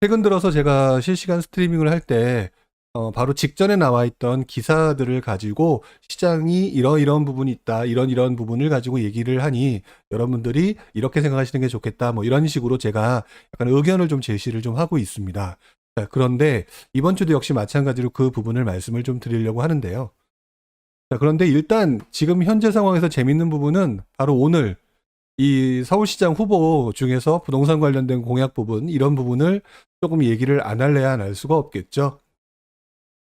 최근 들어서 제가 실시간 스트리밍을 할 때 바로 직전에 나와 있던 기사들을 가지고 시장이 이러이러한 부분이 있다. 이런 부분을 가지고 얘기를 하니 여러분들이 이렇게 생각하시는 게 좋겠다. 뭐 이런 식으로 제가 약간 의견을 좀 제시를 좀 하고 있습니다. 자, 그런데 이번 주도 역시 마찬가지로 그 부분을 말씀을 좀 드리려고 하는데요. 자, 그런데 일단 지금 현재 상황에서 재밌는 부분은 바로 오늘 이 서울시장 후보 중에서 부동산 관련된 공약 부분, 이런 부분을 조금 얘기를 안 할래야 안 할 수가 없겠죠.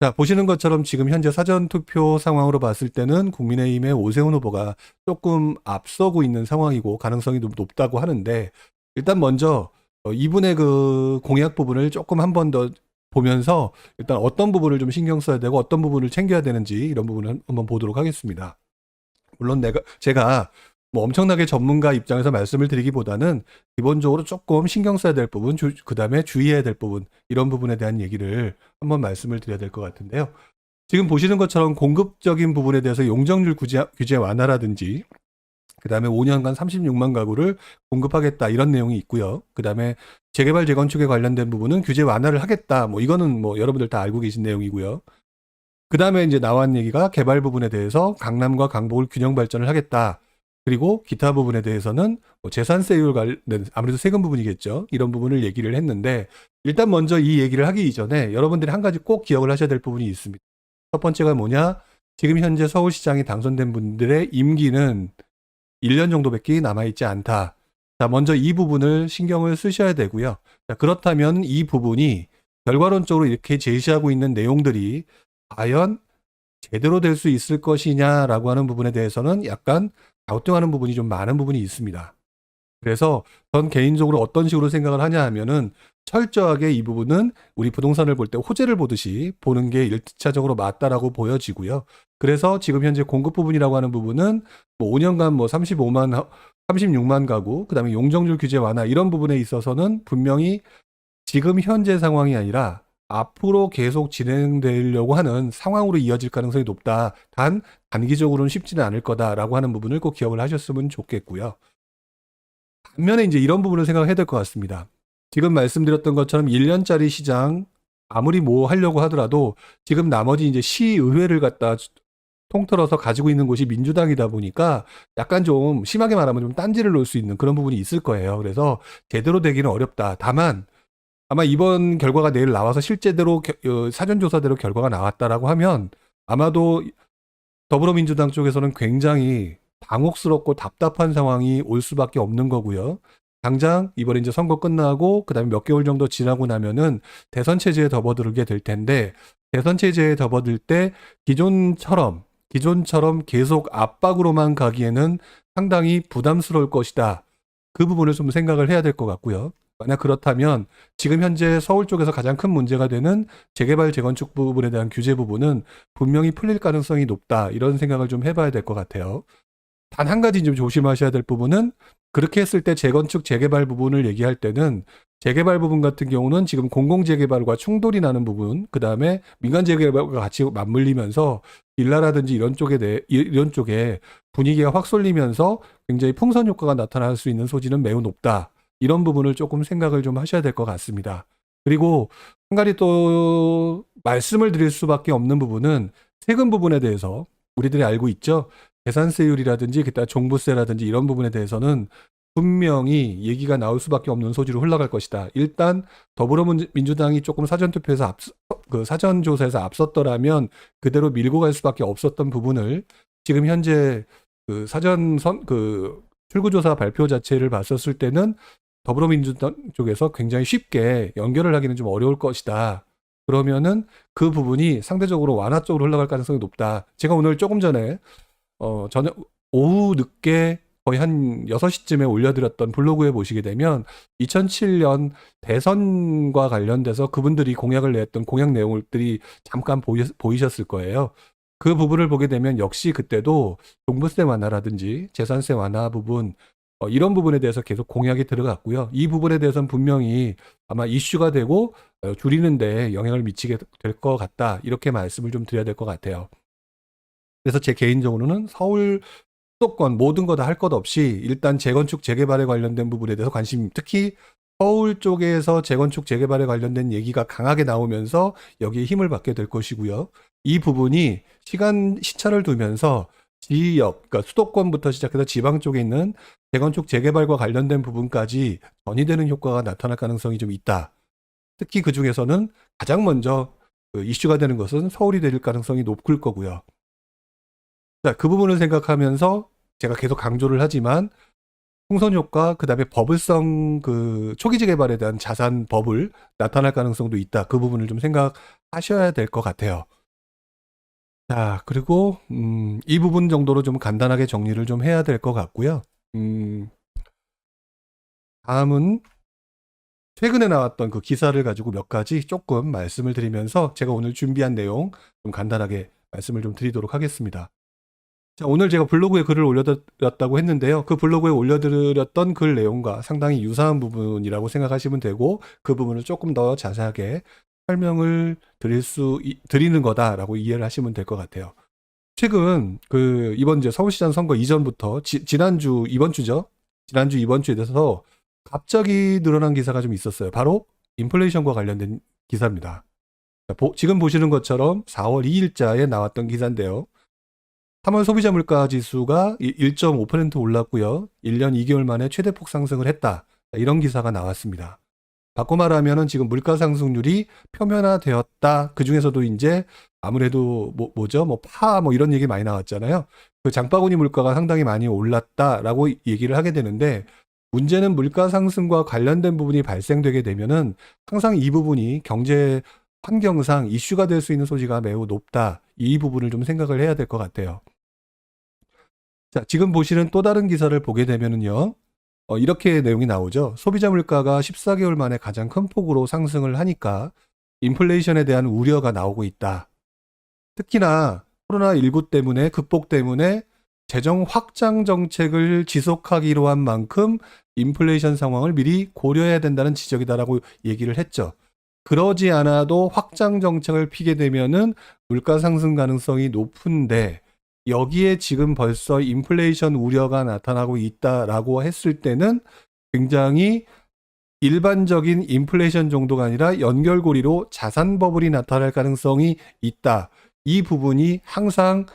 자, 보시는 것처럼 지금 현재 사전투표 상황으로 봤을 때는 국민의힘의 오세훈 후보가 조금 앞서고 있는 상황이고 가능성이 높다고 하는데, 일단 먼저 이분의 그 공약 부분을 조금 한 번 더 보면서 일단 어떤 부분을 좀 신경 써야 되고 어떤 부분을 챙겨야 되는지 이런 부분을 한번 보도록 하겠습니다. 물론 제가 뭐 엄청나게 전문가 입장에서 말씀을 드리기보다는 기본적으로 조금 신경 써야 될 부분, 그 다음에 주의해야 될 부분, 이런 부분에 대한 얘기를 한번 말씀을 드려야 될 것 같은데요. 지금 보시는 것처럼 공급적인 부분에 대해서 용적률 규제 완화라든지, 그 다음에 5년간 36만 가구를 공급하겠다, 이런 내용이 있고요. 그 다음에 재개발 재건축에 관련된 부분은 규제 완화를 하겠다. 뭐 이거는 뭐 여러분들 다 알고 계신 내용이고요. 그 다음에 이제 나온 얘기가 개발 부분에 대해서 강남과 강북을 균형 발전을 하겠다. 그리고 기타 부분에 대해서는 뭐 재산세율 관련, 아무래도 세금 부분이겠죠. 이런 부분을 얘기를 했는데, 일단 먼저 이 얘기를 하기 이전에 여러분들이 한 가지 꼭 기억을 하셔야 될 부분이 있습니다. 첫 번째가 뭐냐? 지금 현재 서울시장이 당선된 분들의 임기는 1년 정도밖에 남아있지 않다. 자, 먼저 이 부분을 신경을 쓰셔야 되고요. 자, 그렇다면 이 부분이 결과론적으로 이렇게 제시하고 있는 내용들이 과연 제대로 될 수 있을 것이냐라고 하는 부분에 대해서는 약간 갸우뚱하는 부분이 좀 많은 부분이 있습니다. 그래서 전 개인적으로 어떤 식으로 생각을 하냐 하면은, 철저하게 이 부분은 우리 부동산을 볼 때 호재를 보듯이 보는 게 1차적으로 맞다라고 보여지고요. 그래서 지금 현재 공급 부분이라고 하는 부분은 뭐 5년간 뭐 36만 가구, 그다음에 용적률 규제 완화, 이런 부분에 있어서는 분명히 지금 현재 상황이 아니라 앞으로 계속 진행되려고 하는 상황으로 이어질 가능성이 높다. 단 단기적으로는 쉽지는 않을 거다라고 하는 부분을 꼭 기억을 하셨으면 좋겠고요. 반면에 이제 이런 부분을 생각해야 될 것 같습니다. 지금 말씀드렸던 것처럼 1년짜리 시장 아무리 뭐 하려고 하더라도 지금 나머지 이제 시의회를 갖다 통틀어서 가지고 있는 곳이 민주당이다 보니까 약간 좀 심하게 말하면 좀 딴지를 놓을 수 있는 그런 부분이 있을 거예요. 그래서 제대로 되기는 어렵다. 다만 아마 이번 결과가 내일 나와서 실제대로 사전조사대로 결과가 나왔다라고 하면 아마도 더불어민주당 쪽에서는 굉장히 당혹스럽고 답답한 상황이 올 수밖에 없는 거고요. 당장 이번에 이제 선거 끝나고 그다음에 몇 개월 정도 지나고 나면은 대선 체제에 접어들게 될 텐데, 대선 체제에 접어들 때 기존처럼 계속 압박으로만 가기에는 상당히 부담스러울 것이다. 그 부분을 좀 생각을 해야 될 것 같고요. 만약 그렇다면 지금 현재 서울 쪽에서 가장 큰 문제가 되는 재개발 재건축 부분에 대한 규제 부분은 분명히 풀릴 가능성이 높다. 이런 생각을 좀 해봐야 될 것 같아요. 단 한 가지 좀 조심하셔야 될 부분은, 그렇게 했을 때 재건축 재개발 부분을 얘기할 때는 재개발 부분 같은 경우는 지금 공공재개발과 충돌이 나는 부분, 그 다음에 민간 재개발과 같이 맞물리면서 빌라라든지 이런 쪽에 분위기가 확 쏠리면서 굉장히 풍선 효과가 나타날 수 있는 소지는 매우 높다. 이런 부분을 조금 생각을 좀 하셔야 될 것 같습니다. 그리고 한 가지 또 말씀을 드릴 수밖에 없는 부분은 세금 부분에 대해서 우리들이 알고 있죠. 재산세율이라든지 그다음 종부세라든지 이런 부분에 대해서는 분명히 얘기가 나올 수밖에 없는 소지로 흘러갈 것이다. 일단 더불어민주당이 조금 사전조사에서 앞섰더라면 그대로 밀고 갈 수밖에 없었던 부분을 지금 현재 출구조사 발표 자체를 봤었을 때는 더불어민주당 쪽에서 굉장히 쉽게 연결을 하기는 좀 어려울 것이다. 그러면은 그 부분이 상대적으로 완화 쪽으로 흘러갈 가능성이 높다. 제가 오늘 조금 전에 저녁 오후 늦게 거의 한 6시쯤에 올려드렸던 블로그에 보시게 되면 2007년 대선과 관련돼서 그분들이 공약을 냈던 공약 내용들이 잠깐 보이셨을 거예요. 그 부분을 보게 되면 역시 그때도 종부세 완화라든지 재산세 완화 부분, 이런 부분에 대해서 계속 공약이 들어갔고요. 이 부분에 대해서는 분명히 아마 이슈가 되고 줄이는 데 영향을 미치게 될 것 같다. 이렇게 말씀을 좀 드려야 될 것 같아요. 그래서 제 개인적으로는 서울 수도권 모든 거 다 할 것 없이 일단 재건축 재개발에 관련된 부분에 대해서 관심, 특히 서울 쪽에서 재건축 재개발에 관련된 얘기가 강하게 나오면서 여기에 힘을 받게 될 것이고요. 이 부분이 시차를 두면서 지역, 그러니까 수도권부터 시작해서 지방 쪽에 있는 재건축 재개발과 관련된 부분까지 전이되는 효과가 나타날 가능성이 좀 있다. 특히 그 중에서는 가장 먼저 이슈가 되는 것은 서울이 될 가능성이 높을 거고요. 자, 그 부분을 생각하면서 제가 계속 강조를 하지만 풍선 효과, 그 다음에 버블성 초기 재개발에 대한 자산 버블 나타날 가능성도 있다. 그 부분을 좀 생각하셔야 될 것 같아요. 자, 그리고 이 부분 정도로 좀 간단하게 정리를 좀 해야 될 것 같고요. 다음은 최근에 나왔던 그 기사를 가지고 몇 가지 조금 말씀을 드리면서 제가 오늘 준비한 내용 좀 간단하게 말씀을 좀 드리도록 하겠습니다. 자, 오늘 제가 블로그에 글을 올려드렸다고 했는데요. 그 블로그에 올려드렸던 글 내용과 상당히 유사한 부분이라고 생각하시면 되고, 그 부분을 조금 더 자세하게 설명을 드리는 거다라고 이해를 하시면 될 것 같아요. 최근 이번 이제 서울시장 선거 이전부터 지난주 이번 주죠. 지난주 이번 주에 대해서 갑자기 늘어난 기사가 좀 있었어요. 바로 인플레이션과 관련된 기사입니다. 지금 보시는 것처럼 4월 2일자에 나왔던 기사인데요. 3월 소비자 물가 지수가 1.5% 올랐고요. 1년 2개월 만에 최대폭 상승을 했다. 이런 기사가 나왔습니다. 바꿔 말하면은 지금 물가 상승률이 표면화되었다. 그 중에서도 이제 아무래도 이런 얘기 많이 나왔잖아요. 그 장바구니 물가가 상당히 많이 올랐다라고 얘기를 하게 되는데, 문제는 물가 상승과 관련된 부분이 발생되게 되면은 항상 이 부분이 경제 환경상 이슈가 될 수 있는 소지가 매우 높다. 이 부분을 좀 생각을 해야 될 것 같아요. 자, 지금 보시는 또 다른 기사를 보게 되면은요. 이렇게 내용이 나오죠. 소비자 물가가 14개월 만에 가장 큰 폭으로 상승을 하니까 인플레이션에 대한 우려가 나오고 있다. 특히나 코로나19 때문에 극복 때문에 재정 확장 정책을 지속하기로 한 만큼 인플레이션 상황을 미리 고려해야 된다는 지적이다라고 얘기를 했죠. 그러지 않아도 확장 정책을 피게 되면은 물가 상승 가능성이 높은데, 여기에 지금 벌써 인플레이션 우려가 나타나고 있다라고 했을 때는 굉장히 일반적인 인플레이션 정도가 아니라 연결고리로 자산 버블이 나타날 가능성이 있다. 이 부분이 항상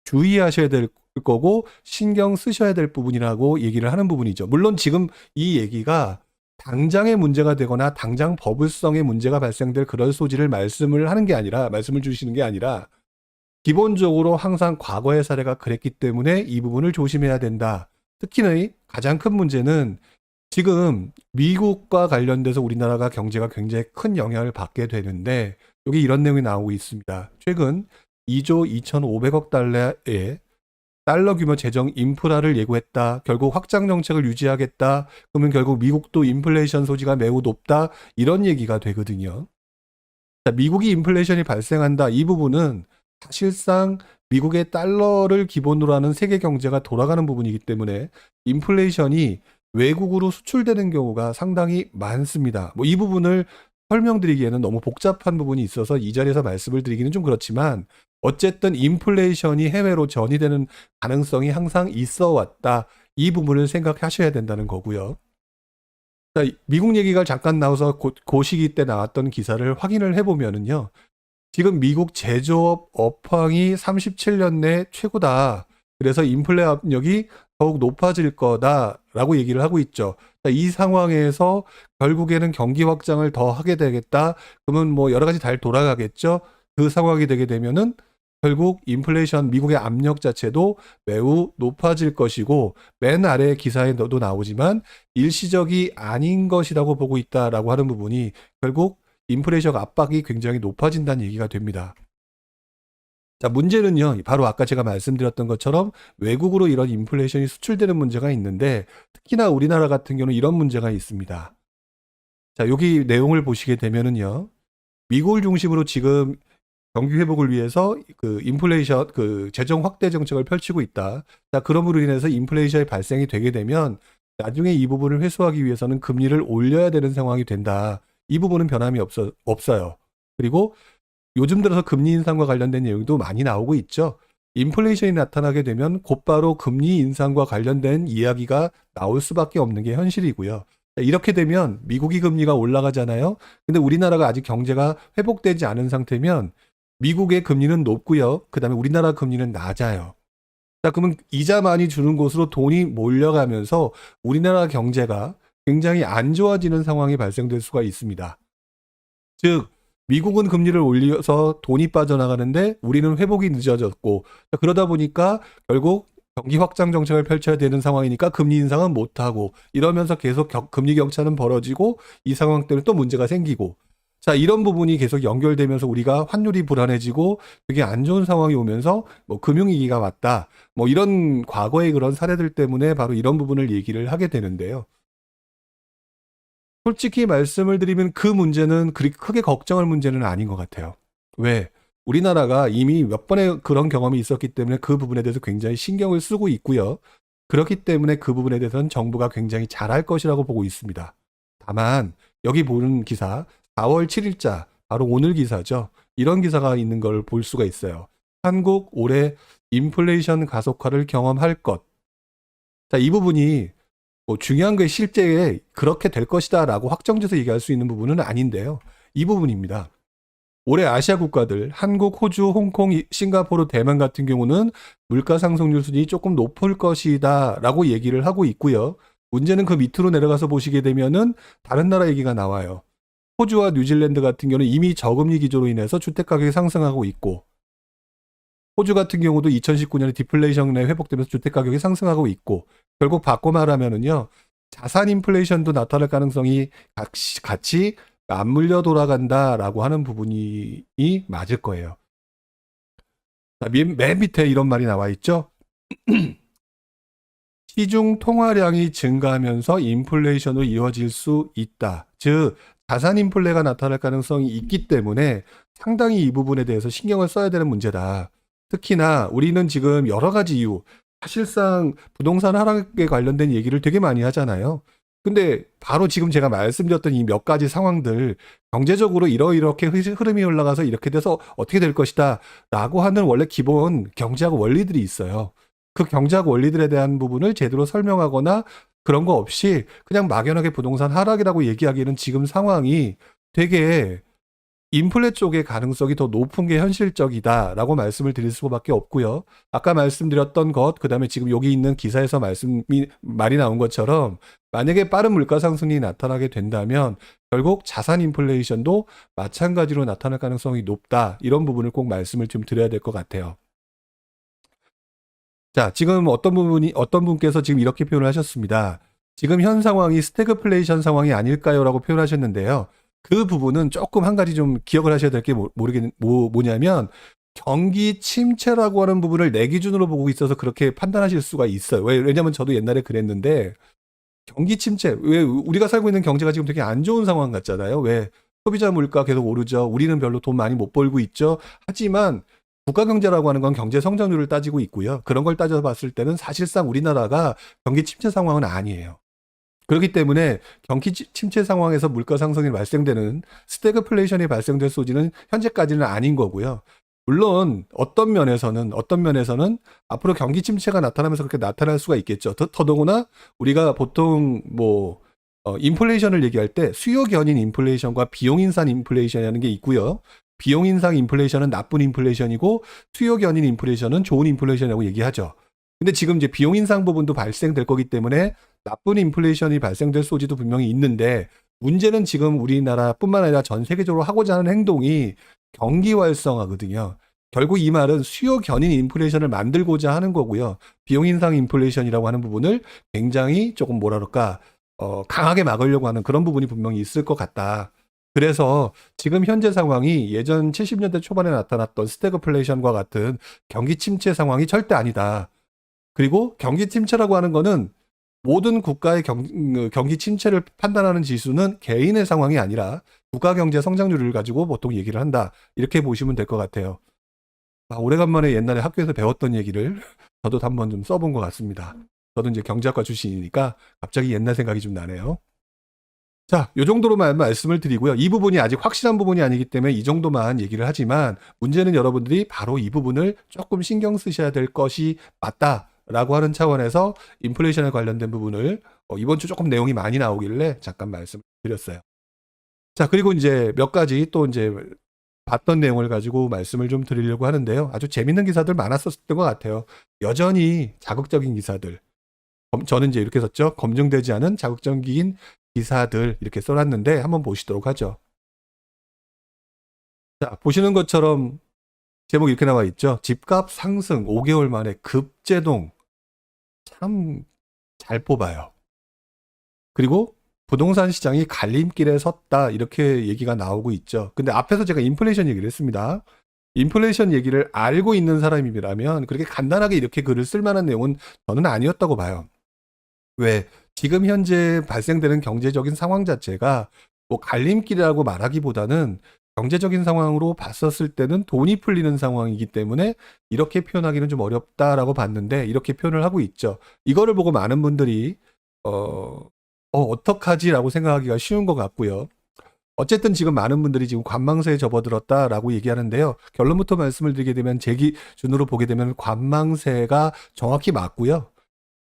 주의하셔야 될 거고 신경 쓰셔야 될 부분이라고 얘기를 하는 부분이죠. 물론 지금 이 얘기가 당장의 문제가 되거나 당장 버블성의 문제가 발생될 그런 소지를 말씀을 주시는 게 아니라 기본적으로 항상 과거의 사례가 그랬기 때문에 이 부분을 조심해야 된다. 특히나 가장 큰 문제는 지금 미국과 관련돼서 우리나라가 경제가 굉장히 큰 영향을 받게 되는데, 여기 이런 내용이 나오고 있습니다. 최근 2조 2,500억 달러의 달러 규모 재정 인프라를 예고했다. 결국 확장 정책을 유지하겠다. 그러면 결국 미국도 인플레이션 소지가 매우 높다. 이런 얘기가 되거든요. 자, 미국이 인플레이션이 발생한다. 이 부분은 사실상 미국의 달러를 기본으로 하는 세계 경제가 돌아가는 부분이기 때문에 인플레이션이 외국으로 수출되는 경우가 상당히 많습니다. 이 부분을 설명드리기에는 너무 복잡한 부분이 있어서 이 자리에서 말씀을 드리기는 좀 그렇지만, 어쨌든 인플레이션이 해외로 전이되는 가능성이 항상 있어 왔다. 이 부분을 생각하셔야 된다는 거고요. 자, 미국 얘기가 잠깐 나와서 그 시기 때 나왔던 기사를 확인을 해보면은요. 지금 미국 제조업 업황이 37년 내 최고다. 그래서 인플레 압력이 더욱 높아질 거다라고 얘기를 하고 있죠. 이 상황에서 결국에는 경기 확장을 더 하게 되겠다. 그러면 여러 가지 잘 돌아가겠죠. 그 상황이 되게 되면은 결국 인플레이션, 미국의 압력 자체도 매우 높아질 것이고, 맨 아래 기사에도 나오지만 일시적이 아닌 것이라고 보고 있다라고 하는 부분이 결국 인플레이션 압박이 굉장히 높아진다는 얘기가 됩니다. 자, 문제는요, 바로 아까 제가 말씀드렸던 것처럼 외국으로 이런 인플레이션이 수출되는 문제가 있는데, 특히나 우리나라 같은 경우는 이런 문제가 있습니다. 자, 여기 내용을 보시게 되면은요, 미국을 중심으로 지금 경기 회복을 위해서 인플레이션, 재정 확대 정책을 펼치고 있다. 자, 그러므로 인해서 인플레이션이 발생이 되게 되면 나중에 이 부분을 회수하기 위해서는 금리를 올려야 되는 상황이 된다. 이 부분은 변함이 없어요. 그리고 요즘 들어서 금리 인상과 관련된 내용도 많이 나오고 있죠. 인플레이션이 나타나게 되면 곧바로 금리 인상과 관련된 이야기가 나올 수밖에 없는 게 현실이고요. 이렇게 되면 미국이 금리가 올라가잖아요. 근데 우리나라가 아직 경제가 회복되지 않은 상태면 미국의 금리는 높고요. 그다음에 우리나라 금리는 낮아요. 자, 그러면 이자 많이 주는 곳으로 돈이 몰려가면서 우리나라 경제가 굉장히 안 좋아지는 상황이 발생될 수가 있습니다. 즉, 미국은 금리를 올려서 돈이 빠져나가는데 우리는 회복이 늦어졌고, 그러다 보니까 결국 경기 확장 정책을 펼쳐야 되는 상황이니까 금리 인상은 못하고, 이러면서 계속 금리 격차는 벌어지고, 이 상황 때문에 또 문제가 생기고, 자, 이런 부분이 계속 연결되면서 우리가 환율이 불안해지고 되게 안 좋은 상황이 오면서 뭐 금융위기가 왔다. 뭐 이런 과거의 그런 사례들 때문에 바로 이런 부분을 얘기를 하게 되는데요. 솔직히 말씀을 드리면 그 문제는 그렇게 크게 걱정할 문제는 아닌 것 같아요. 왜? 우리나라가 이미 몇 번의 그런 경험이 있었기 때문에 그 부분에 대해서 굉장히 신경을 쓰고 있고요. 그렇기 때문에 그 부분에 대해서는 정부가 굉장히 잘할 것이라고 보고 있습니다. 다만 여기 보는 기사 4월 7일자 바로 오늘 기사죠. 이런 기사가 있는 걸 볼 수가 있어요. 한국 올해 인플레이션 가속화를 경험할 것. 자, 이 부분이 뭐 중요한 게 실제 그렇게 될 것이다 라고 확정돼서 얘기할 수 있는 부분은 아닌데요. 이 부분입니다. 올해 아시아 국가들, 한국, 호주, 홍콩, 싱가포르, 대만 같은 경우는 물가 상승률 수준이 조금 높을 것이다 라고 얘기를 하고 있고요. 문제는 그 밑으로 내려가서 보시게 되면은 다른 나라 얘기가 나와요. 호주와 뉴질랜드 같은 경우는 이미 저금리 기조로 인해서 주택가격이 상승하고 있고, 호주 같은 경우도 2019년에 디플레이션에 회복되면서 주택가격이 상승하고 있고, 결국 바꿔 말하면은요, 자산 인플레이션도 나타날 가능성이 같이 맞물려 돌아간다라고 하는 부분이 맞을 거예요. 맨 밑에 이런 말이 나와 있죠. 시중 통화량이 증가하면서 인플레이션으로 이어질 수 있다. 즉 자산 인플레가 나타날 가능성이 있기 때문에 상당히 이 부분에 대해서 신경을 써야 되는 문제다. 특히나 우리는 지금 여러 가지 이유, 사실상 부동산 하락에 관련된 얘기를 되게 많이 하잖아요. 근데 바로 지금 제가 말씀드렸던 이 몇 가지 상황들, 경제적으로 이렇게 흐름이 올라가서 이렇게 돼서 어떻게 될 것이다 라고 하는 원래 기본 경제학 원리들이 있어요. 그 경제학 원리들에 대한 부분을 제대로 설명하거나 그런 거 없이 그냥 막연하게 부동산 하락이라고 얘기하기에는 지금 상황이 되게 인플레 쪽의 가능성이 더 높은 게 현실적이다라고 말씀을 드릴 수밖에 없고요. 아까 말씀드렸던 것, 그다음에 지금 여기 있는 기사에서 말이 나온 것처럼 만약에 빠른 물가 상승이 나타나게 된다면 결국 자산 인플레이션도 마찬가지로 나타날 가능성이 높다. 이런 부분을 꼭 말씀을 좀 드려야 될 것 같아요. 자, 지금 어떤 분께서 지금 이렇게 표현을 하셨습니다. 지금 현 상황이 스태그플레이션 상황이 아닐까요? 라고 표현하셨는데요. 그 부분은 조금 한 가지 좀 기억을 하셔야 될 게 뭐냐면 경기 침체라고 하는 부분을 내 기준으로 보고 있어서 그렇게 판단하실 수가 있어요. 왜냐면 저도 옛날에 그랬는데 경기 침체, 왜 우리가 살고 있는 경제가 지금 되게 안 좋은 상황 같잖아요. 왜 소비자 물가 계속 오르죠. 우리는 별로 돈 많이 못 벌고 있죠. 하지만 국가 경제라고 하는 건 경제 성장률을 따지고 있고요. 그런 걸 따져 봤을 때는 사실상 우리나라가 경기 침체 상황은 아니에요. 그렇기 때문에 경기 침체 상황에서 물가 상승이 발생되는 스태그플레이션이 발생될 소지는 현재까지는 아닌 거고요. 물론 어떤 면에서는 앞으로 경기 침체가 나타나면서 그렇게 나타날 수가 있겠죠. 더더구나 우리가 보통 인플레이션을 얘기할 때 수요 견인 인플레이션과 비용 인상 인플레이션이라는 게 있고요. 비용 인상 인플레이션은 나쁜 인플레이션이고 수요 견인 인플레이션은 좋은 인플레이션이라고 얘기하죠. 근데 지금 이제 비용 인상 부분도 발생될 거기 때문에 나쁜 인플레이션이 발생될 소지도 분명히 있는데 문제는 지금 우리나라뿐만 아니라 전 세계적으로 하고자 하는 행동이 경기 활성화거든요. 결국 이 말은 수요 견인 인플레이션을 만들고자 하는 거고요. 비용 인상 인플레이션이라고 하는 부분을 굉장히 조금 강하게 막으려고 하는 그런 부분이 분명히 있을 것 같다. 그래서 지금 현재 상황이 예전 70년대 초반에 나타났던 스태그플레이션과 같은 경기 침체 상황이 절대 아니다. 그리고 경기 침체라고 하는 거는 모든 국가의 경기 침체를 판단하는 지수는 개인의 상황이 아니라 국가 경제 성장률을 가지고 보통 얘기를 한다. 이렇게 보시면 될 것 같아요. 오래간만에 옛날에 학교에서 배웠던 얘기를 저도 한번 좀 써본 것 같습니다. 저도 이제 경제학과 출신이니까 갑자기 옛날 생각이 좀 나네요. 자, 이 정도로만 말씀을 드리고요. 이 부분이 아직 확실한 부분이 아니기 때문에 이 정도만 얘기를 하지만 문제는 여러분들이 바로 이 부분을 조금 신경 쓰셔야 될 것이 맞다. 라고 하는 차원에서 인플레이션에 관련된 부분을 이번 주 조금 내용이 많이 나오길래 잠깐 말씀드렸어요. 자, 그리고 이제 몇 가지 또 이제 봤던 내용을 가지고 말씀을 좀 드리려고 하는데요. 아주 재밌는 기사들 많았었던 것 같아요. 여전히 자극적인 기사들. 저는 이제 이렇게 썼죠. 검증되지 않은 자극적인 기사들 이렇게 써놨는데 한번 보시도록 하죠. 자, 보시는 것처럼 제목이 이렇게 나와 있죠. 집값 상승 5개월 만에 급제동. 참 잘 뽑아요. 그리고 부동산 시장이 갈림길에 섰다 이렇게 얘기가 나오고 있죠. 근데 앞에서 제가 인플레이션 얘기를 했습니다. 인플레이션 얘기를 알고 있는 사람이라면 그렇게 간단하게 이렇게 글을 쓸 만한 내용은 저는 아니었다고 봐요. 왜? 지금 현재 발생되는 경제적인 상황 자체가 뭐 갈림길이라고 말하기보다는 경제적인 상황으로 봤었을 때는 돈이 풀리는 상황이기 때문에 이렇게 표현하기는 좀 어렵다라고 봤는데 이렇게 표현을 하고 있죠. 이거를 보고 많은 분들이 어떡하지라고 생각하기가 쉬운 것 같고요. 어쨌든 지금 많은 분들이 지금 관망세에 접어들었다라고 얘기하는데요. 결론부터 말씀을 드리게 되면 제 기준으로 보게 되면 관망세가 정확히 맞고요.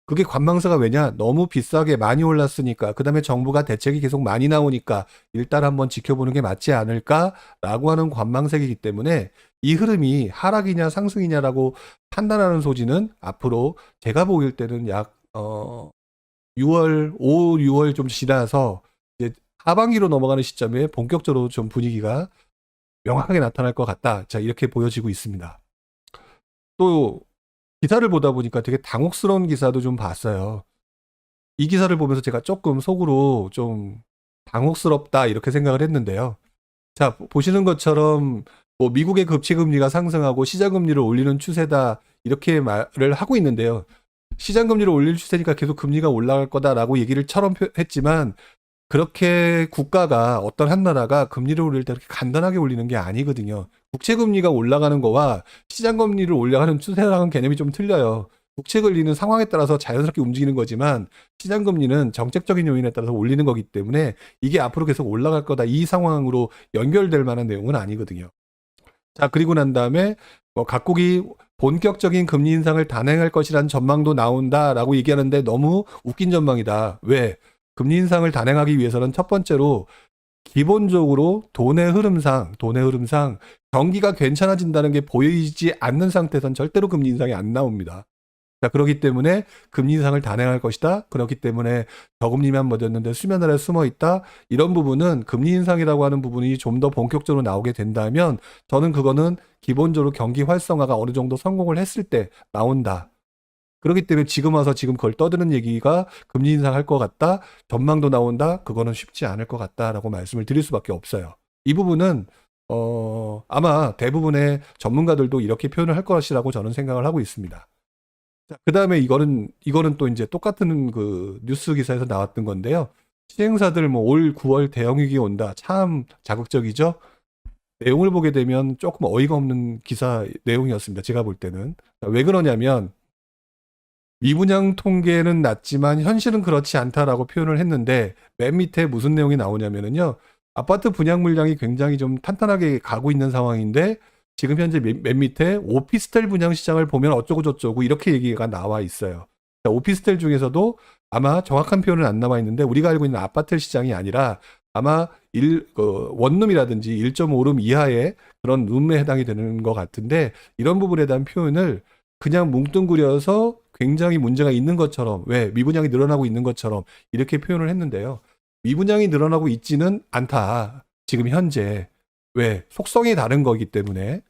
그게 관망세가 왜냐? 너무 비싸게 많이 올랐으니까, 그 다음에 정부가 대책이 계속 많이 나오니까 일단 한번 지켜보는 게 맞지 않을까라고 하는 관망세이기 때문에 이 흐름이 하락이냐 상승이냐라고 판단하는 소지는 앞으로 제가 보일 때는 약 6월, 5, 6월 좀 지나서 이제 하반기로 넘어가는 시점에 본격적으로 좀 분위기가 명확하게 나타날 것 같다. 자, 이렇게 보여지고 있습니다. 또 기사를 보다 보니까 되게 당혹스러운 기사도 좀 봤어요. 이 기사를 보면서 제가 조금 속으로 좀 당혹스럽다 이렇게 생각을 했는데요. 자, 보시는 것처럼 뭐 미국의 급체금리가 상승하고 시장금리를 올리는 추세다 이렇게 말을 하고 있는데요. 시장금리를 올릴 추세니까 계속 금리가 올라갈 거다라고 얘기를 처럼 했지만 그렇게 국가가 어떤 한 나라가 금리를 올릴 때 그렇게 간단하게 올리는 게 아니거든요. 국채금리가 올라가는 거와 시장금리를 올라가는 추세라는 개념이 좀 틀려요. 국채금리는 상황에 따라서 자연스럽게 움직이는 거지만 시장금리는 정책적인 요인에 따라서 올리는 거기 때문에 이게 앞으로 계속 올라갈 거다 이 상황으로 연결될 만한 내용은 아니거든요. 자, 그리고 난 다음에 각국이 본격적인 금리 인상을 단행할 것이라는 전망도 나온다라고 얘기하는데 너무 웃긴 전망이다. 왜? 금리 인상을 단행하기 위해서는 첫 번째로 기본적으로 돈의 흐름상 경기가 괜찮아진다는 게 보이지 않는 상태에선 절대로 금리 인상이 안 나옵니다. 자, 그렇기 때문에 금리 인상을 단행할 것이다. 그렇기 때문에 저금리만 멎었는데 수면 아래 숨어 있다. 이런 부분은 금리 인상이라고 하는 부분이 좀 더 본격적으로 나오게 된다면 저는 그거는 기본적으로 경기 활성화가 어느 정도 성공을 했을 때 나온다. 그렇기 때문에 지금 와서 지금 그걸 떠드는 얘기가 금리 인상할 것 같다, 전망도 나온다, 그거는 쉽지 않을 것 같다라고 말씀을 드릴 수밖에 없어요. 이 부분은 아마 대부분의 전문가들도 이렇게 표현을 할 것이라고 저는 생각을 하고 있습니다. 그 다음에 이거는 또 이제 똑같은 그 뉴스 기사에서 나왔던 건데요. 시행사들 뭐 올 9월 대형위기 온다. 참 자극적이죠? 내용을 보게 되면 조금 어이가 없는 기사 내용이었습니다. 제가 볼 때는. 왜 그러냐면 미분양 통계는 낮지만 현실은 그렇지 않다라고 표현을 했는데 맨 밑에 무슨 내용이 나오냐면요. 아파트 분양 물량이 굉장히 좀 탄탄하게 가고 있는 상황인데 지금 현재 맨 밑에 오피스텔 분양 시장을 보면 어쩌고 저쩌고 이렇게 얘기가 나와 있어요. 오피스텔 중에서도 아마 정확한 표현은 안 나와 있는데 우리가 알고 있는 아파트 시장이 아니라 아마 원룸이라든지 1.5룸 이하의 그런 룸에 해당이 되는 것 같은데 이런 부분에 대한 표현을 그냥 뭉뚱그려서 굉장히 문제가 있는 것처럼 왜 미분양이 늘어나고 있는 것처럼 이렇게 표현을 했는데요. 미분양이 늘어나고 있지는 않다. 지금 현재 왜 속성이 다른 거기 때문에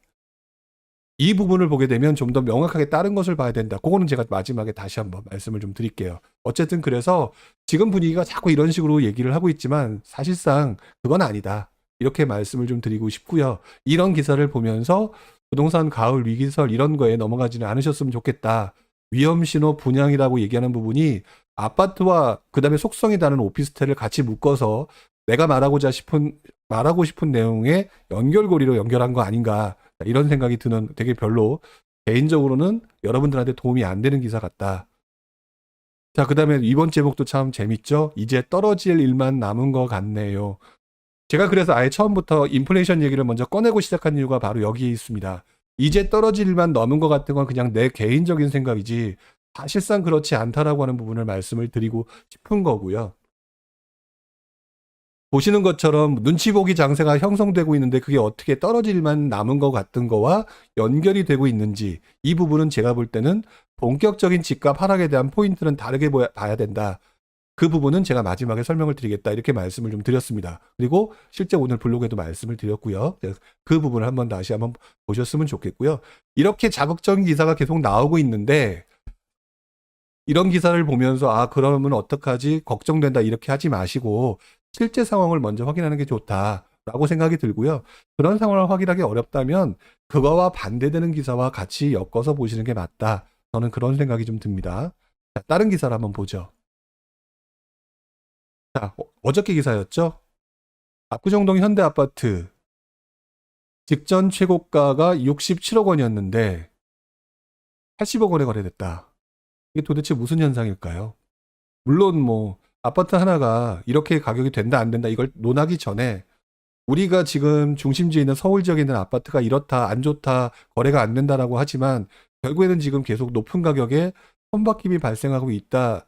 이 부분을 보게 되면 좀 더 명확하게 다른 것을 봐야 된다. 그거는 제가 마지막에 다시 한번 말씀을 좀 드릴게요. 어쨌든 그래서 지금 분위기가 자꾸 이런 식으로 얘기를 하고 있지만 사실상 그건 아니다. 이렇게 말씀을 좀 드리고 싶고요. 이런 기사를 보면서 부동산 가을 위기설 이런 거에 넘어가지는 않으셨으면 좋겠다. 위험신호 분양이라고 얘기하는 부분이 아파트와 그 다음에 속성이 다른 오피스텔을 같이 묶어서 내가 말하고 싶은 내용의 연결고리로 연결한 거 아닌가 이런 생각이 드는 되게 별로 개인적으로는 여러분들한테 도움이 안 되는 기사 같다. 자, 그 다음에 이번 제목도 참 재밌죠? 이제 떨어질 일만 남은 것 같네요. 제가 그래서 아예 처음부터 인플레이션 얘기를 먼저 꺼내고 시작한 이유가 바로 여기에 있습니다. 이제 떨어질 일만 남은 것 같은 건 그냥 내 개인적인 생각이지 사실상 그렇지 않다라고 하는 부분을 말씀을 드리고 싶은 거고요. 보시는 것처럼 눈치 보기 장세가 형성되고 있는데 그게 어떻게 떨어질만 남은 것 같은 거와 연결이 되고 있는지, 이 부분은 제가 볼 때는 본격적인 집값 하락에 대한 포인트는 다르게 봐야 된다. 그 부분은 제가 마지막에 설명을 드리겠다, 이렇게 말씀을 좀 드렸습니다. 그리고 실제 오늘 블로그에도 말씀을 드렸고요. 그 부분을 한번 다시 한번 보셨으면 좋겠고요. 이렇게 자극적인 기사가 계속 나오고 있는데 이런 기사를 보면서 아 그러면 어떡하지 걱정된다 이렇게 하지 마시고 실제 상황을 먼저 확인하는 게 좋다라고 생각이 들고요. 그런 상황을 확인하기 어렵다면 그거와 반대되는 기사와 같이 엮어서 보시는 게 맞다. 저는 그런 생각이 좀 듭니다. 자, 다른 기사를 한번 보죠. 자, 어저께 기사였죠. 압구정동 현대아파트 직전 최고가가 67억 원이었는데 80억 원에 거래됐다. 이게 도대체 무슨 현상일까요? 물론 뭐 아파트 하나가 이렇게 가격이 된다 안 된다 이걸 논하기 전에 우리가 지금 중심지에 있는 서울 지역에 있는 아파트가 이렇다 안 좋다 거래가 안 된다라고 하지만 결국에는 지금 계속 높은 가격에 선박힘이 발생하고 있다.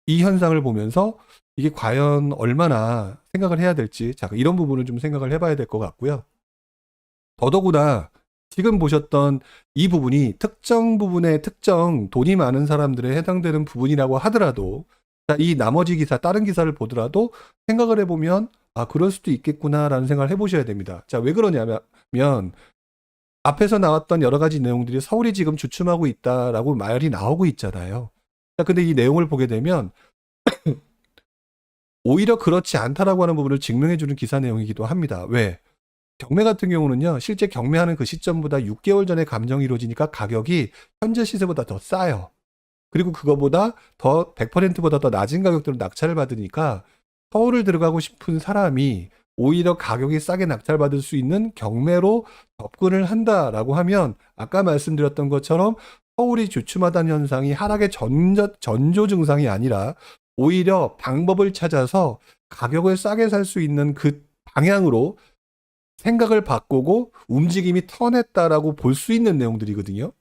이 현상을 보면서 이게 과연 얼마나 생각을 해야 될지, 자, 이런 부분을 좀 생각을 해봐야 될 것 같고요. 더더구나 지금 보셨던 이 부분이 특정 부분에 특정 돈이 많은 사람들에 해당되는 부분이라고 하더라도, 자, 이 나머지 기사, 다른 기사를 보더라도 생각을 해보면 아, 그럴 수도 있겠구나라는 생각을 해보셔야 됩니다. 자, 왜 그러냐면 앞에서 나왔던 여러 가지 내용들이 서울이 지금 주춤하고 있다라고 말이 나오고 있잖아요. 자, 근데 이 내용을 보게 되면 오히려 그렇지 않다라고 하는 부분을 증명해주는 기사 내용이기도 합니다. 왜? 경매 같은 경우는요, 실제 경매하는 그 시점보다 6개월 전에 감정이 이루어지니까 가격이 현재 시세보다 더 싸요. 그리고 그거보다 더 100%보다 더 낮은 가격대로 낙찰을 받으니까 서울을 들어가고 싶은 사람이 오히려 가격이 싸게 낙찰받을 수 있는 경매로 접근을 한다라고 하면 아까 말씀드렸던 것처럼 서울이 주춤하다는 현상이 하락의 전조 증상이 아니라 오히려 방법을 찾아서 가격을 싸게 살 수 있는 그 방향으로 생각을 바꾸고 움직임이 턴했다라고 볼 수 있는 내용들이거든요.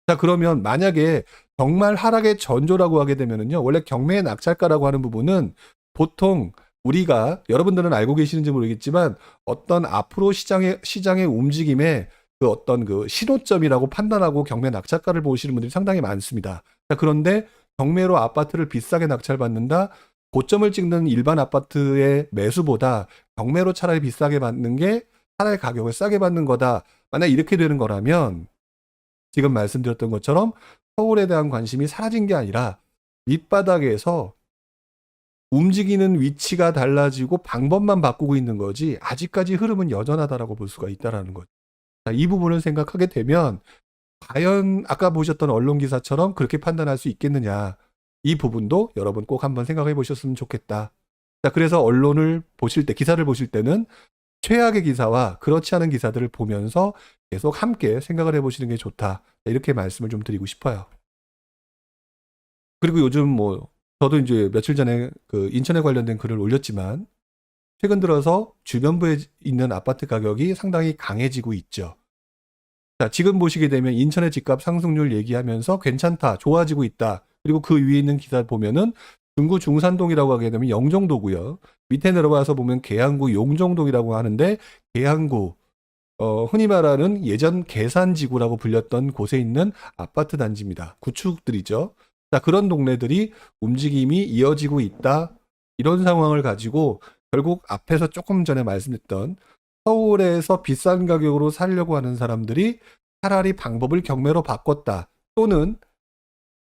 자, 그러면 만약에 정말 하락의 전조라고 하게 되면은요, 원래 경매의 낙찰가라고 하는 부분은 보통 우리가 여러분들은 알고 계시는지 모르겠지만 어떤 앞으로 시장의 움직임의 그 어떤 그 신호점이라고 판단하고 경매 낙찰가를 보시는 분들이 상당히 많습니다. 자, 그런데 경매로 아파트를 비싸게 낙찰받는다. 고점을 찍는 일반 아파트의 매수보다 경매로 차라리 비싸게 받는 게 차라리 가격을 싸게 받는 거다. 만약 이렇게 되는 거라면 지금 말씀드렸던 것처럼 서울에 대한 관심이 사라진 게 아니라 밑바닥에서 움직이는 위치가 달라지고 방법만 바꾸고 있는 거지 아직까지 흐름은 여전하다라고 볼 수가 있다라는 거죠. 이 부분을 생각하게 되면 과연 아까 보셨던 언론 기사처럼 그렇게 판단할 수 있겠느냐, 이 부분도 여러분 꼭 한번 생각해 보셨으면 좋겠다. 자, 그래서 언론을 보실 때, 기사를 보실 때는 최악의 기사와 그렇지 않은 기사들을 보면서 계속 함께 생각을 해보시는 게 좋다, 이렇게 말씀을 좀 드리고 싶어요. 그리고 요즘 뭐 저도 이제 며칠 전에 그 인천에 관련된 글을 올렸지만 최근 들어서 주변부에 있는 아파트 가격이 상당히 강해지고 있죠. 자, 지금 보시게 되면 인천의 집값 상승률 얘기하면서 괜찮다, 좋아지고 있다. 그리고 그 위에 있는 기사 보면은 중구 중산동이라고 하게 되면 영종도고요. 밑에 내려와서 보면 계양구 용종동이라고 하는데 계양구, 흔히 말하는 예전 계산지구라고 불렸던 곳에 있는 아파트 단지입니다. 구축들이죠. 자, 그런 동네들이 움직임이 이어지고 있다. 이런 상황을 가지고 결국 앞에서 조금 전에 말씀드렸던 서울에서 비싼 가격으로 살려고 하는 사람들이 차라리 방법을 경매로 바꿨다. 또는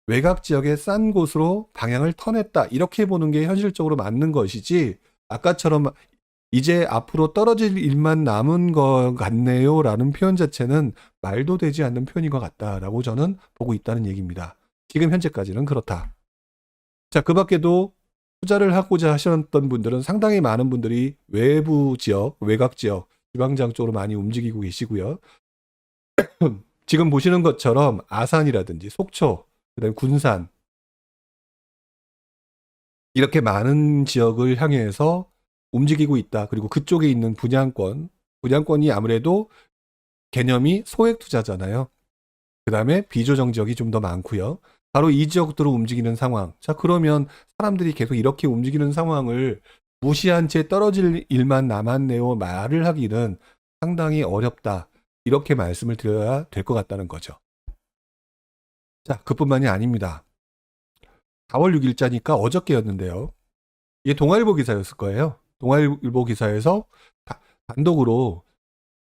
외곽 지역의 싼 곳으로 방향을 턴했다. 이렇게 보는 게 현실적으로 맞는 것이지 아까처럼 이제 앞으로 떨어질 일만 남은 것 같네요 라는 표현 자체는 말도 되지 않는 표현인 것 같다라고 저는 보고 있다는 얘기입니다. 지금 현재까지는 그렇다. 자, 그 밖에도 투자를 하고자 하셨던 분들은 상당히 많은 분들이 외부 지역, 외곽 지역, 지방지방 쪽으로 많이 움직이고 계시고요. 지금 보시는 것처럼 아산이라든지 속초, 그다음에 군산, 이렇게 많은 지역을 향해서 움직이고 있다. 그리고 그쪽에 있는 분양권이 아무래도 개념이 소액 투자잖아요. 그 다음에 비조정 지역이 좀 더 많고요. 바로 이 지역으로 움직이는 상황. 자, 그러면 사람들이 계속 이렇게 움직이는 상황을 무시한 채 떨어질 일만 남았네요. 말을 하기는 상당히 어렵다. 이렇게 말씀을 드려야 될 것 같다는 거죠. 자, 그뿐만이 아닙니다. 4월 6일자니까 어저께였는데요. 이게 동아일보 기사였을 거예요. 동아일보 기사에서 단독으로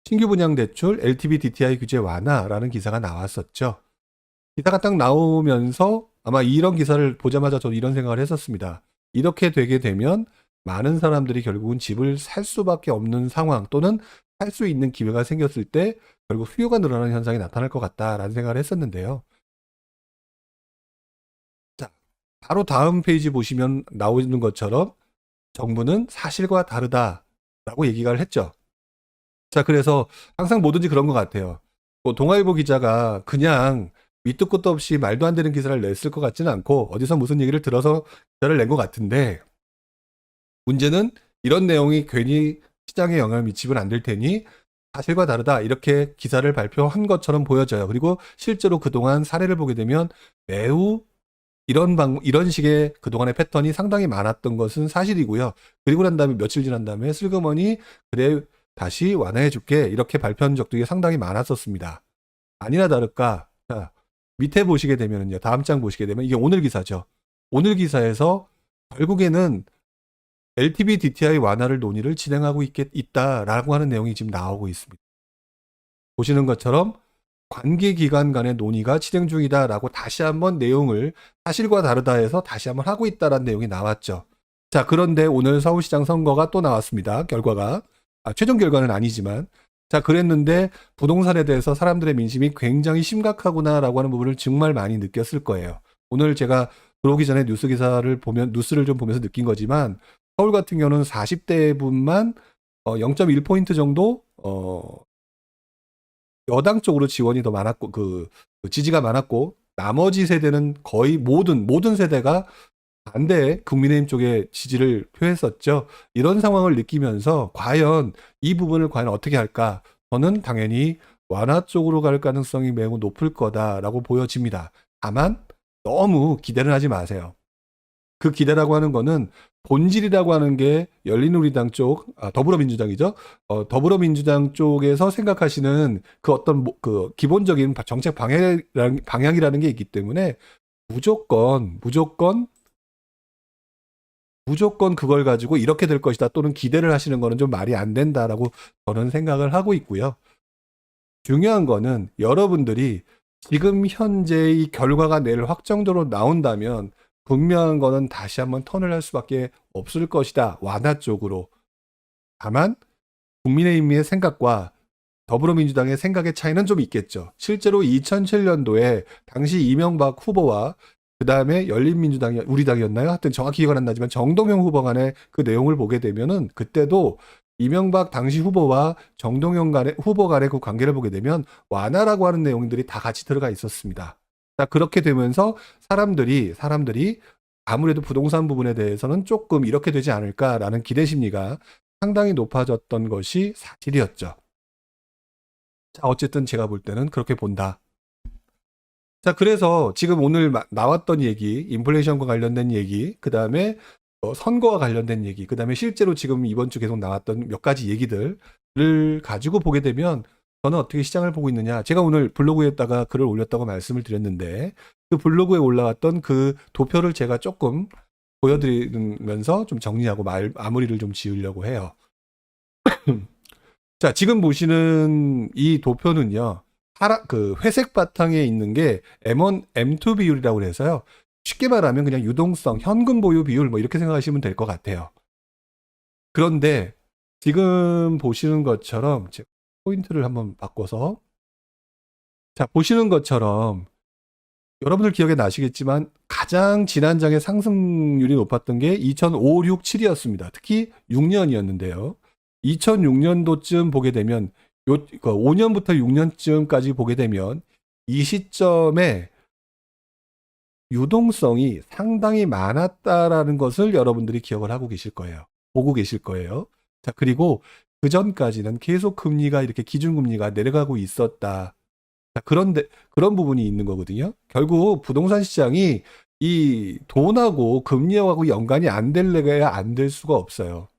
신규 분양 대출 LTV DTI 규제 완화라는 기사가 나왔었죠. 기사가 딱 나오면서 아마 이런 기사를 보자마자 저도 이런 생각을 했었습니다. 이렇게 되게 되면 많은 사람들이 결국은 집을 살 수밖에 없는 상황 또는 살 수 있는 기회가 생겼을 때 결국 수요가 늘어나는 현상이 나타날 것 같다라는 생각을 했었는데요. 자, 바로 다음 페이지 보시면 나오는 것처럼 정부는 사실과 다르다라고 얘기를 했죠. 자, 그래서 항상 뭐든지 그런 것 같아요. 뭐 동아일보 기자가 그냥 밑도 끝도 없이 말도 안 되는 기사를 냈을 것 같지는 않고 어디서 무슨 얘기를 들어서 기사를 낸 것 같은데 문제는 이런 내용이 괜히 시장에 영향을 미치면 안 될 테니 사실과 다르다 이렇게 기사를 발표한 것처럼 보여져요. 그리고 실제로 그동안 사례를 보게 되면 매우 이런 식의 그동안의 패턴이 상당히 많았던 것은 사실이고요. 그리고 난 다음에 며칠 지난 다음에 슬그머니 그래 다시 완화해 줄게 이렇게 발표한 적도 상당히 많았었습니다. 아니나 다를까 자, 밑에 보시게 되면요. 다음 장 보시게 되면 이게 오늘 기사죠. 오늘 기사에서 결국에는 LTV DTI 완화를 논의를 진행하고 있다라고 하는 내용이 지금 나오고 있습니다. 보시는 것처럼 관계기관 간의 논의가 진행 중이다라고 다시 한번 내용을 사실과 다르다 해서 다시 한번 하고 있다라는 내용이 나왔죠. 자, 그런데 오늘 서울시장 선거가 또 나왔습니다. 결과가. 최종 결과는 아니지만. 자, 그랬는데 부동산에 대해서 사람들의 민심이 굉장히 심각하구나라고 하는 부분을 정말 많이 느꼈을 거예요. 오늘 제가 들어오기 전에 뉴스를 좀 보면서 느낀 거지만 서울 같은 경우는 40대 분만 0.1포인트 정도 여당 쪽으로 지원이 더 많았고 그 지지가 많았고 나머지 세대는 거의 모든 세대가 반대 국민의힘 쪽에 지지를 표했었죠. 이런 상황을 느끼면서 과연 이 부분을 과연 어떻게 할까? 저는 당연히 완화 쪽으로 갈 가능성이 매우 높을 거다라고 보여집니다. 다만 너무 기대는 하지 마세요. 그 기대라고 하는 거는 본질이라고 하는 게 열린우리당 쪽, 더불어민주당이죠. 더불어민주당 쪽에서 생각하시는 그 어떤 그 기본적인 정책 방향이라는 게 있기 때문에 무조건 그걸 가지고 이렇게 될 것이다 또는 기대를 하시는 거는 좀 말이 안 된다라고 저는 생각을 하고 있고요. 중요한 거는 여러분들이 지금 현재의 결과가 내일 확정적으로 나온다면 분명한 거는 다시 한번 턴을 할 수밖에 없을 것이다. 완화 쪽으로. 다만 국민의힘의 생각과 더불어민주당의 생각의 차이는 좀 있겠죠. 실제로 2007년도에 당시 이명박 후보와 그 다음에 열린민주당이 우리 당이었나요? 하여튼 정확히 기억은 안 나지만 정동영 후보 간의 그 내용을 보게 되면은 그때도 이명박 당시 후보와 정동영 후보 간의 그 관계를 보게 되면 완화라고 하는 내용들이 다 같이 들어가 있었습니다. 자, 그렇게 되면서 사람들이 아무래도 부동산 부분에 대해서는 조금 이렇게 되지 않을까라는 기대 심리가 상당히 높아졌던 것이 사실이었죠. 자, 어쨌든 제가 볼 때는 그렇게 본다. 자, 그래서 지금 오늘 나왔던 얘기, 인플레이션과 관련된 얘기, 그 다음에 선거와 관련된 얘기, 그 다음에 실제로 지금 이번 주 계속 나왔던 몇 가지 얘기들을 가지고 보게 되면 저는 어떻게 시장을 보고 있느냐. 제가 오늘 블로그에다가 글을 올렸다고 말씀을 드렸는데 그 블로그에 올라왔던 그 도표를 제가 조금 보여드리면서 좀 정리하고 마무리를 좀 지으려고 해요. 자, 지금 보시는 이 도표는요. 그 회색 바탕에 있는 게 M1, M2 비율이라고 해서요. 쉽게 말하면 그냥 유동성, 현금 보유 비율 뭐 이렇게 생각하시면 될 것 같아요. 그런데 지금 보시는 것처럼 제가 포인트를 한번 바꿔서 자, 보시는 것처럼 여러분들 기억에 나시겠지만 가장 지난 장의 상승률이 높았던 게 2005, 6, 7이었습니다. 특히 6년이었는데요. 2006년도쯤 보게 되면 5년부터 6년쯤까지 보게 되면 이 시점에 유동성이 상당히 많았다라는 것을 여러분들이 기억을 하고 계실 거예요. 보고 계실 거예요. 자, 그리고 그 전까지는 계속 금리가 이렇게 기준금리가 내려가고 있었다. 자, 그런 부분이 있는 거거든요. 결국 부동산 시장이 이 돈하고 금리하고 연관이 안 될래야 안 될 수가 없어요.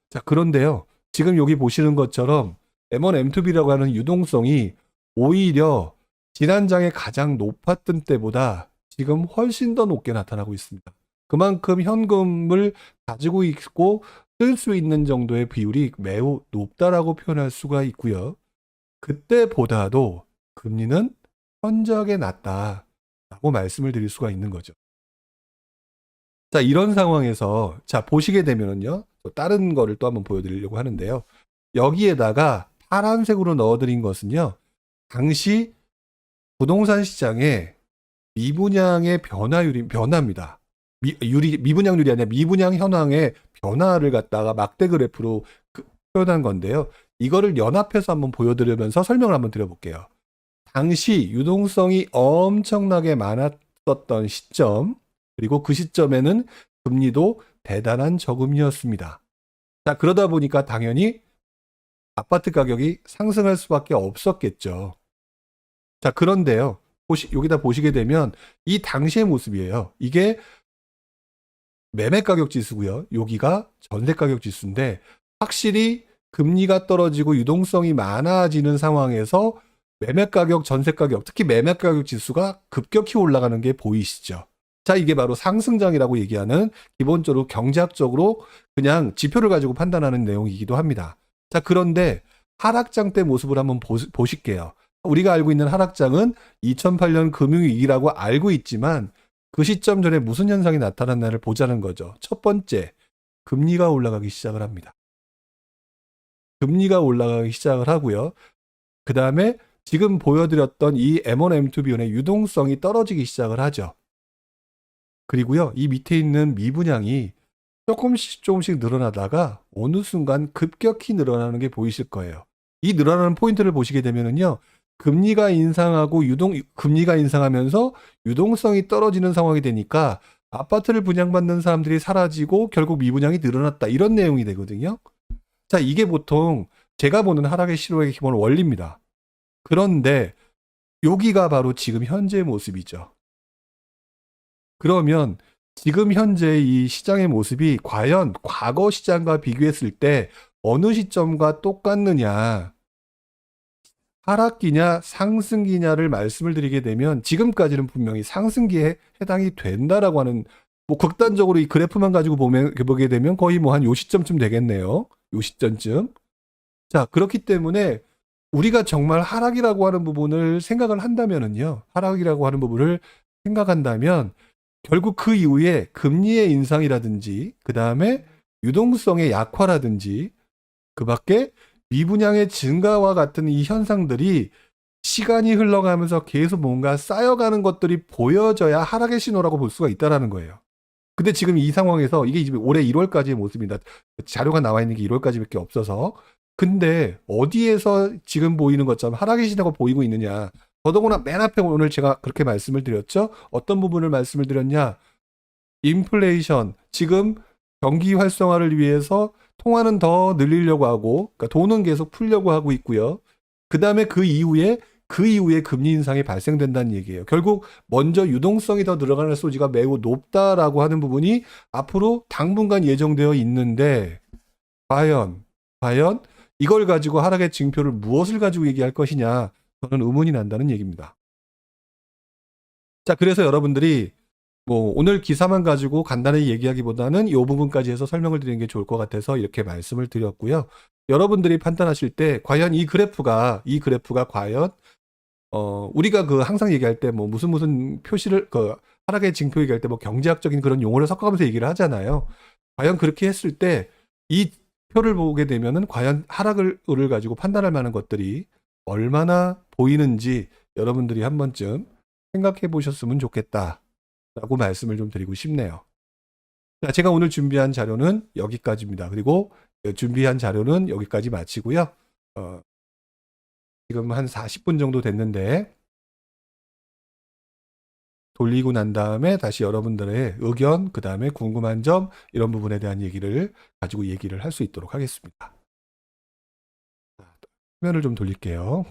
자, 그런데요. 지금 여기 보시는 것처럼 M1, M2B라고 하는 유동성이 오히려 지난장에 가장 높았던 때보다 지금 훨씬 더 높게 나타나고 있습니다. 그만큼 현금을 가지고 있고 쓸 수 있는 정도의 비율이 매우 높다라고 표현할 수가 있고요. 그때보다도 금리는 현저하게 낮다라고 말씀을 드릴 수가 있는 거죠. 자, 이런 상황에서 자, 보시게 되면은요. 또 다른 거를 또 한번 보여드리려고 하는데요. 여기에다가 파란색으로 넣어드린 것은요. 당시 부동산 시장의 미분양의 변화입니다. 미분양률이 아니라 미분양 현황의 변화를 갖다가 막대 그래프로 표현한 건데요. 이거를 연합해서 한번 보여드리면서 설명을 한번 드려볼게요. 당시 유동성이 엄청나게 많았었던 시점, 그리고 그 시점에는 금리도 대단한 저금리였습니다. 자, 그러다 보니까 당연히 아파트 가격이 상승할 수밖에 없었겠죠. 자, 그런데요. 여기다 보시게 되면 이 당시의 모습이에요. 이게 매매 가격 지수고요. 여기가 전세 가격 지수인데 확실히 금리가 떨어지고 유동성이 많아지는 상황에서 매매 가격, 전세 가격, 특히 매매 가격 지수가 급격히 올라가는 게 보이시죠? 자, 이게 바로 상승장이라고 얘기하는 기본적으로 경제학적으로 그냥 지표를 가지고 판단하는 내용이기도 합니다. 자, 그런데 하락장 때 모습을 한번 보실게요. 우리가 알고 있는 하락장은 2008년 금융위기라고 알고 있지만 그 시점 전에 무슨 현상이 나타났나를 보자는 거죠. 첫 번째, 금리가 올라가기 시작을 합니다. 금리가 올라가기 시작을 하고요. 그 다음에 지금 보여드렸던 이 M1, M2B의 유동성이 떨어지기 시작을 하죠. 그리고요, 이 밑에 있는 미분양이 조금씩 늘어나다가 어느 순간 급격히 늘어나는 게 보이실 거예요. 이 늘어나는 포인트를 보시게 되면은요, 금리가 인상하면서 유동성이 떨어지는 상황이 되니까 아파트를 분양받는 사람들이 사라지고 결국 미분양이 늘어났다. 이런 내용이 되거든요. 자, 이게 보통 제가 보는 하락의 시로의 기본 원리입니다. 그런데 여기가 바로 지금 현재의 모습이죠. 그러면 지금 현재 이 시장의 모습이 과연 과거 시장과 비교했을 때 어느 시점과 똑같느냐, 하락기냐 상승기냐를 말씀을 드리게 되면 지금까지는 분명히 상승기에 해당이 된다라고 하는, 뭐 극단적으로 이 그래프만 가지고 보게 되면 거의 뭐 한 요 시점쯤 되겠네요. 요 시점쯤. 자, 그렇기 때문에 우리가 정말 하락이라고 하는 부분을 생각을 한다면은요. 하락이라고 하는 부분을 생각한다면 결국 그 이후에 금리의 인상이라든지 그 다음에 유동성의 약화라든지 그 밖에 미분양의 증가와 같은 이 현상들이 시간이 흘러가면서 계속 뭔가 쌓여가는 것들이 보여져야 하락의 신호라고 볼 수가 있다는 거예요. 근데 지금 이 상황에서 이게 올해 1월까지의 모습입니다. 자료가 나와 있는 게 1월까지밖에 없어서. 근데 어디에서 지금 보이는 것처럼 하락의 신호가 보이고 있느냐. 더더구나 맨 앞에 오늘 제가 그렇게 말씀을 드렸죠. 어떤 부분을 말씀을 드렸냐. 인플레이션, 지금 경기 활성화를 위해서 통화는 더 늘리려고 하고, 그러니까 돈은 계속 풀려고 하고 있고요. 그 다음에 그 이후에 금리 인상이 발생된다는 얘기예요. 결국 먼저 유동성이 더 늘어가는 소지가 매우 높다라고 하는 부분이 앞으로 당분간 예정되어 있는데 과연 이걸 가지고 하락의 징표를 무엇을 가지고 얘기할 것이냐, 저는 의문이 난다는 얘기입니다. 자, 그래서 여러분들이 뭐 오늘 기사만 가지고 간단히 얘기하기보다는 이 부분까지 해서 설명을 드리는 게 좋을 것 같아서 이렇게 말씀을 드렸고요. 여러분들이 판단하실 때 과연 이 그래프가 과연 우리가 그 항상 얘기할 때 뭐 무슨 표시를 하락의 징표 얘기할 때 뭐 경제학적인 그런 용어를 섞어가면서 얘기를 하잖아요. 과연 그렇게 했을 때 이 표를 보게 되면은 과연 하락을 가지고 판단할 만한 것들이 얼마나 보이는지 여러분들이 한 번쯤 생각해 보셨으면 좋겠다라고 말씀을 좀 드리고 싶네요. 자, 제가 오늘 준비한 자료는 여기까지입니다. 그리고 준비한 자료는 여기까지 마치고요. 지금 한 40분 정도 됐는데 돌리고 난 다음에 다시 여러분들의 의견, 그 다음에 궁금한 점 이런 부분에 대한 얘기를 가지고 얘기를 할 수 있도록 하겠습니다. 화면을 좀 돌릴게요.